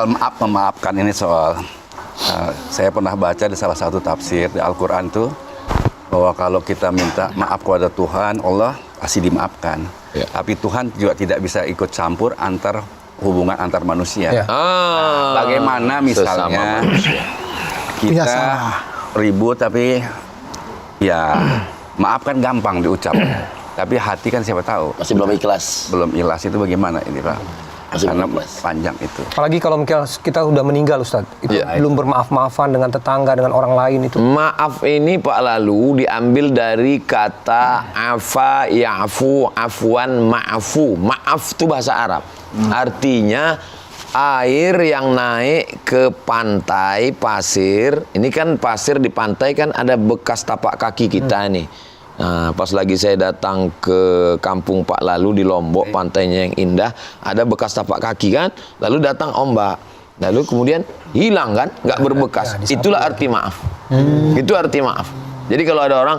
Maaf, memaafkan ini soal saya pernah baca di salah satu tafsir di Al-Quran tuh bahwa kalau kita minta maaf kepada Tuhan, Allah pasti dimaafkan. Ya. Tapi Tuhan juga tidak bisa ikut campur antar hubungan antar manusia. Ya. Bagaimana misalnya kita ribut tapi ya maaf kan gampang diucap. Tapi hati kan siapa tahu. Masih belum ikhlas. Belum ikhlas itu bagaimana ini Pak? Masih Karena belum ikhlas. panjang itu. Apalagi kalau misalnya kita udah meninggal Ustaz, itu belum bermaaf-maafan dengan tetangga, dengan orang lain itu. Maaf ini Pak Lalu diambil dari kata afa, ya'fu, afwan, ma'fu. Maaf itu bahasa Arab. Artinya air yang naik ke pantai pasir. Ini kan pasir di pantai kan ada bekas tapak kaki kita nih. Nah, pas lagi saya datang ke kampung Pak Lalu di Lombok, pantainya yang indah, ada bekas tapak kaki kan, lalu datang ombak, lalu kemudian hilang kan, nggak berbekas. Itulah arti maaf. Itu arti maaf. Jadi kalau ada orang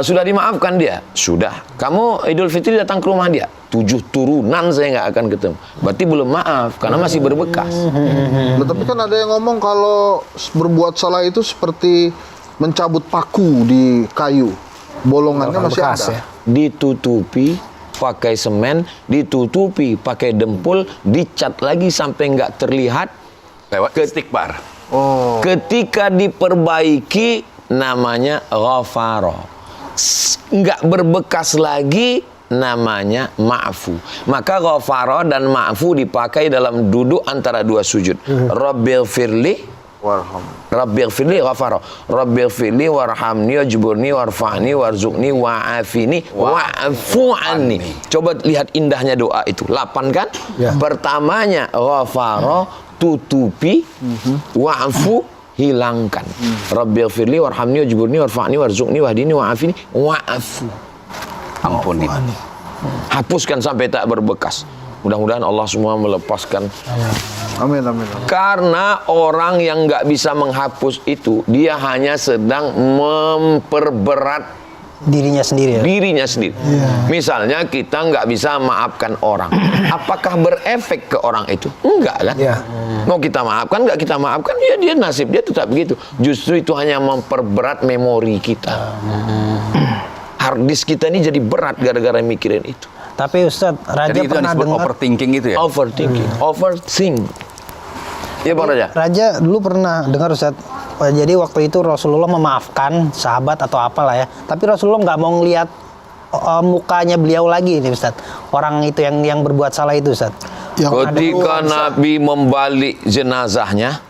sudah dimaafkan dia, sudah. Kamu Idul Fitri datang ke rumah dia, 7 turunan saya nggak akan ketemu. Berarti belum maaf karena masih berbekas. Nah, tapi kan ada yang ngomong kalau berbuat salah itu seperti mencabut paku di kayu. Bolongannya masih bekas, ada. ya. Ditutupi pakai semen, ditutupi pakai dempul, dicat lagi sampai nggak terlihat. Lewat istighfar. Oh. Ketika diperbaiki namanya ghafaro. Nggak berbekas lagi namanya ma'fu. Maka ghafaro dan ma'fu dipakai dalam duduk antara dua sujud. Rabbil firli Warham. Rabbil firli ghafaro. Rabbil firli warhamni wajburni warfa'ni warzuqni wa'afini wa'afu anni. Coba lihat indahnya doa itu. 8 kan? Ya. Pertamanya ghafaro, tutupi, wa'afu, hilangkan. Rabbil firli warhamni wajburni warfa'ni warzuqni wahdini wa'afini wa'afu. Ampunin. Hapuskan sampai tak berbekas. Mudah-mudahan Allah semua melepaskan. Amin, amin, amin. Karena orang yang nggak bisa menghapus itu, dia hanya sedang memperberat dirinya sendiri ya? dirinya sendiri. Misalnya kita nggak bisa maafkan orang, apakah berefek ke orang itu? Enggak kan? Ya. Mau kita maafkan nggak kita maafkan, ya dia nasib dia tetap begitu. Justru itu hanya memperberat memori kita. Harddisk kita ini jadi berat gara-gara mikirin itu. Tapi Ustadz, Raja Jadi itu yang pernah disebut dengar, overthinking itu ya? Overthinking, overthink. Iya Bang Raja. Raja dulu pernah dengar Ustadz, jadi waktu itu Rasulullah memaafkan sahabat atau apalah ya, tapi Rasulullah nggak mau ngelihat mukanya beliau lagi nih Ustadz, orang itu yang berbuat salah itu Ustadz. Ketika Nabi membalik jenazahnya,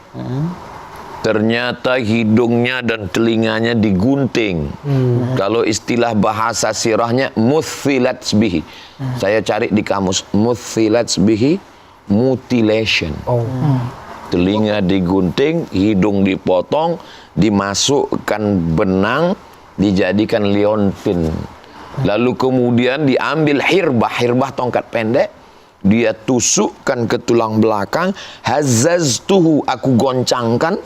ternyata hidungnya dan telinganya digunting. Kalau istilah bahasa sirahnya muthilat bihi. Saya cari di kamus, muthilat bihi, mutilation. Telinga digunting, hidung dipotong, dimasukkan benang, dijadikan liontin. Lalu kemudian diambil hirbah tongkat pendek, dia tusukkan ke tulang belakang, hazaztuhu, aku goncangkan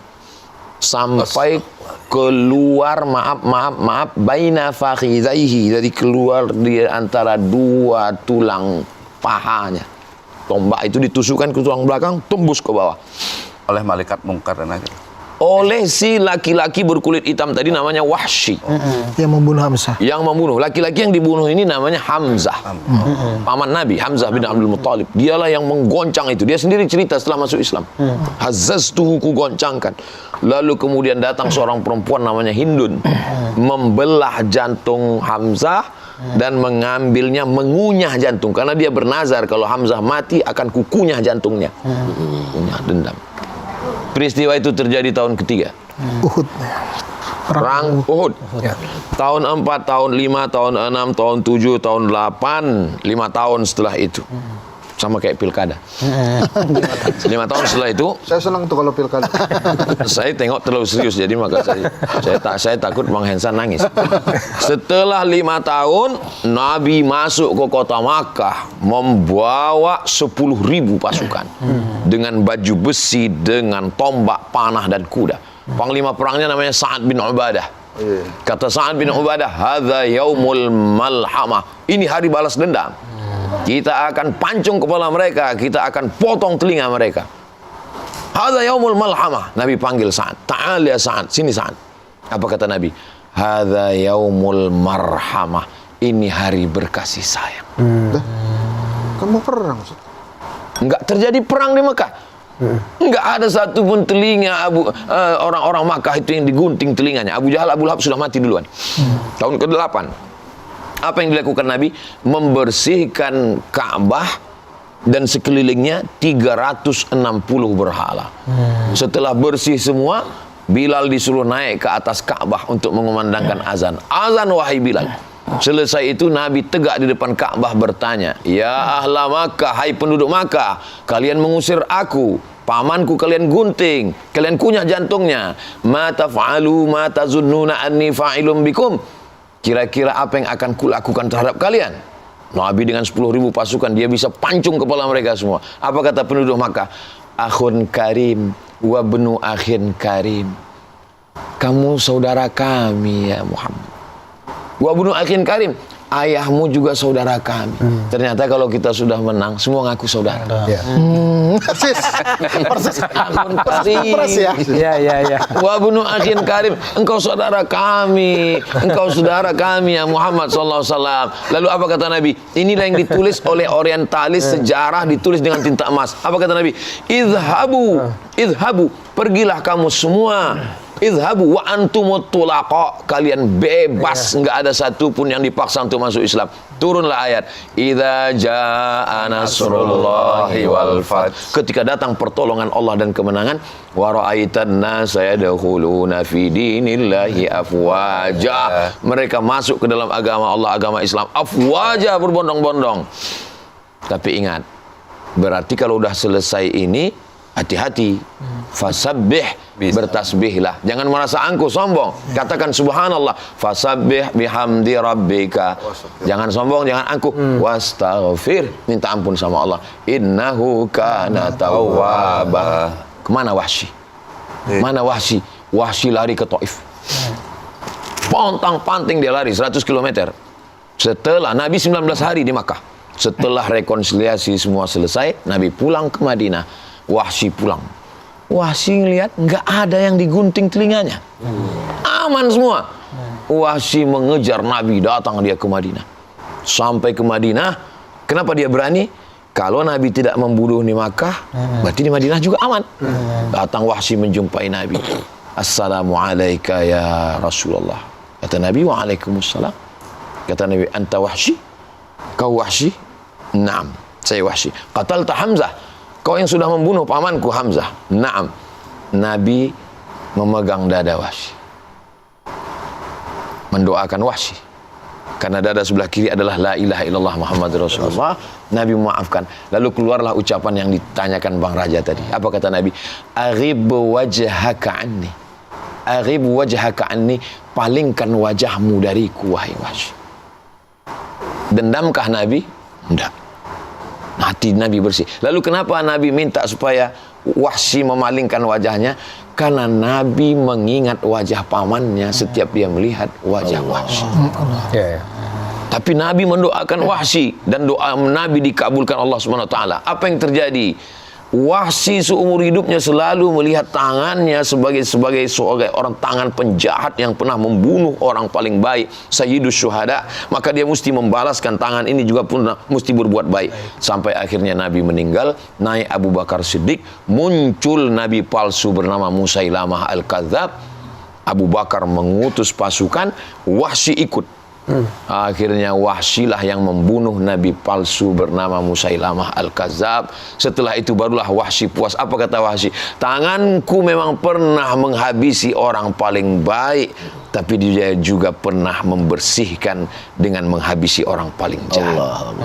sampai keluar maaf baina fakhidaihi, jadi keluar di antara dua tulang pahanya. Tombak itu ditusukkan ke tulang belakang, tembus ke bawah Oleh malaikat mungkar dan nakir. oleh si laki-laki berkulit hitam tadi namanya Wahsy. Yang membunuh Hamzah. Yang membunuh, laki-laki yang dibunuh ini namanya Hamzah. Paman Nabi, Hamzah bin Abdul Muttalib. Dialah yang menggoncang itu. Dia sendiri cerita setelah masuk Islam. Hazaztuhu, ku goncangkan. Lalu kemudian datang seorang perempuan namanya Hindun, membelah jantung Hamzah dan mengambilnya, mengunyah jantung, karena dia bernazar kalau Hamzah mati akan kukunyah jantungnya. Kunyah dendam. Peristiwa itu terjadi tahun ketiga. Uhud. Perang Uhud. Tahun 4, tahun 5, tahun 6, tahun 7, tahun 8, 5 tahun setelah itu. Sama kayak pilkada. 5 tahun setelah itu, Saya senang tuh kalau pilkada. saya tengok terlalu serius, jadi maka saya takut Bang Hensan nangis. Setelah 5 tahun, Nabi masuk ke kota Makkah membawa 10.000 pasukan dengan baju besi, dengan tombak, panah dan kuda. Panglima perangnya namanya Sa'ad bin Ubadah. Kata Sa'ad bin Ubadah, "Hadza yaumul malhamah." Ini hari balas dendam. Kita akan pancung kepala mereka, kita akan potong telinga mereka. Hadza yaumul malhamah. Nabi panggil Sa'ad. Ta'al ya Sa'ad, sini Sa'ad. Apa kata Nabi? Hadza yaumul marhamah. Ini hari berkasih sayang. Kan mau perang, Ustaz. Enggak terjadi perang di Mekah. Enggak ada satu pun telinga orang-orang Makkah itu yang digunting telinganya. Abu Jahal, Abu Lahab sudah mati duluan. Tahun ke-8. Apa yang dilakukan Nabi? Membersihkan Ka'bah dan sekelilingnya 360 berhala. Setelah bersih semua, Bilal disuruh naik ke atas Ka'bah untuk mengumandangkan azan. Azan wahai Bilal. Selesai itu Nabi tegak di depan Ka'bah bertanya, "Ya ahla Makkah, hai penduduk Makkah, kalian mengusir aku, pamanku kalian gunting, kalian kunyah jantungnya. Ma taf'alu ma tazunnuna anni fa'ilum bikum?" Kira-kira apa yang akan kulakukan terhadap kalian? Nabi dengan 10.000 pasukan, dia bisa pancung kepala mereka semua. Apa kata penduduk Makkah? Akhun karim wa benu akhin karim. Kamu saudara kami ya Muhammad. Wa benu akhin karim. Ayahmu juga saudara kami. Ternyata kalau kita sudah menang, semua ngaku saudara. Persis. Persis ya. Iya. Wa bunu akhin karim, engkau saudara kami, engkau saudara kami ya Muhammad sallallahu alaihi wasallam. Lalu apa kata Nabi? Inilah yang ditulis oleh orientalis sejarah, ditulis dengan tinta emas. Apa kata Nabi? Idhabu, pergilah kamu semua. Idhabu wa antumut tulaqa, kalian bebas, enggak ada satupun yang dipaksa untuk masuk Islam. Turunlah ayat, idza jaa nasrullahi wal fath. Ketika datang pertolongan Allah dan kemenangan, wa ra'aitan nasa yadkhuluna fi dinillahi afwaja. Mereka masuk ke dalam agama Allah, agama Islam, afwaja, berbondong-bondong. Tapi ingat, berarti kalau udah selesai ini, hati-hati. Fasabbih, bertasbihlah. Jangan merasa angkuh, sombong. Katakan subhanallah. Fasabbih bihamdi rabbika. Jangan sombong, jangan angkuh. Wastaghfir, minta ampun sama Allah. Innahu kana tawwaba. Kemana Wahsy? Mana Wahsy? Wahsy lari ke Taif. Pontang-panting dia lari 100 km. Setelah Nabi 19 hari di Makkah. Setelah rekonsiliasi semua selesai, Nabi pulang ke Madinah. Wahsy pulang. Wahsy ngelihat nggak ada yang digunting telinganya, aman semua. Wahsy mengejar Nabi, datang dia ke Madinah. Sampai ke Madinah, kenapa dia berani? Kalau Nabi tidak membunuh di Makkah, berarti di Madinah juga aman. Datang Wahsy menjumpai Nabi. Assalamualaikum ya Rasulullah. Kata Nabi, waalaikumsalam. Kata Nabi, anta Wahsy? Kau Wahsy? Naam, saya Wahsy. Qatalta Hamzah. Kau yang sudah membunuh pamanku Hamzah. Naam. Nabi memegang dada Wahsy, mendoakan Wahsy, karena dada sebelah kiri adalah la ilaha illallah Muhammad Rasulullah. Nabi memaafkan. Lalu keluarlah ucapan yang ditanyakan Bang Raja tadi. Apa kata Nabi? Aghib wajhaka anni. Aghib wajhaka anni, palingkan wajahmu dariku wahai Wahsy. Dendamkah Nabi? Tidak. Hati Nabi bersih. Lalu kenapa Nabi minta supaya Wahsy memalingkan wajahnya? Karena Nabi mengingat wajah pamannya setiap dia melihat wajah Wahsy. Tapi Nabi mendoakan Wahsy dan doa Nabi dikabulkan Allah Subhanahu wa taala. Apa yang terjadi? Wahsy seumur hidupnya selalu melihat tangannya sebagai orang tangan penjahat yang pernah membunuh orang paling baik, Sayyidus Syuhada. Maka dia mesti membalaskan tangan ini juga pun mesti berbuat baik. Sampai akhirnya Nabi meninggal, naik Abu Bakar Siddiq, muncul Nabi palsu bernama Musailamah Al-Kadzab. Abu Bakar mengutus pasukan, Wahsy ikut. Akhirnya Wahsy lah yang membunuh Nabi palsu bernama Musailamah Al-Kadzab. Setelah itu barulah Wahsy puas. Apa kata Wahsy? Tanganku memang pernah menghabisi orang paling baik, tapi dia juga pernah membersihkan dengan menghabisi orang paling jahat.